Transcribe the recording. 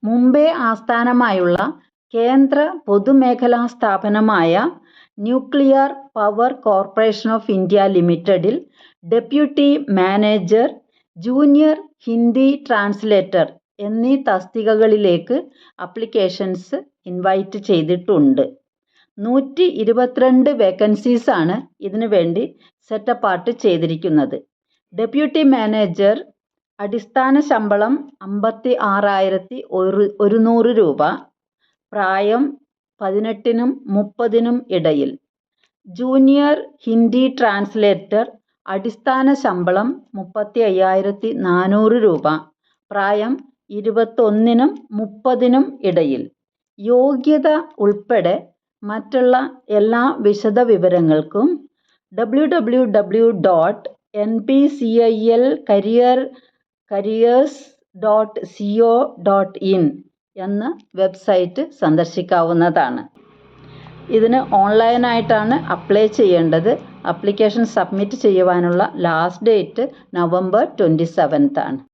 മുംബൈ ആസ്ഥാനമായുള്ള കേന്ദ്ര പൊതുമേഖലാ സ്ഥാപനമായ nuclear power corporation of India ലിമിറ്റഡിൽ deputy manager, junior Hindi translator എന്നീ തസ്തികകളിലേക്ക് അപ്ലിക്കേഷൻസ് ഇൻവൈറ്റ് ചെയ്തിട്ടുണ്ട്. 122 വേക്കൻസീസാണ് ഇതിനു വേണ്ടി സെറ്റപ്പാർട്ട് ചെയ്തിരിക്കുന്നത്. ഡെപ്യൂട്ടി മാനേജർ അടിസ്ഥാന ശമ്പളം 56,100 രൂപ, പ്രായം 18-നും 30-നും ഇടയിൽ. ജൂനിയർ ഹിന്ദി ട്രാൻസ്ലേറ്റർ അടിസ്ഥാന ശമ്പളം 35,400 രൂപ, പ്രായം 21-നും 30-നും ഇടയിൽ. യോഗ്യത ഉൾപ്പെടെ മറ്റുള്ള എല്ലാ വിശദവിവരങ്ങൾക്കും www.npcilcareers.co.in എന്ന വെബ്സൈറ്റ് സന്ദർശിക്കാവുന്നതാണ്. ഇതിന് ഓൺലൈനായിട്ടാണ് അപ്ലൈ ചെയ്യേണ്ടത്. അപ്ലിക്കേഷൻ സബ്മിറ്റ് ചെയ്യുവാനുള്ള ലാസ്റ്റ് ഡേറ്റ് November 27 ആണ്.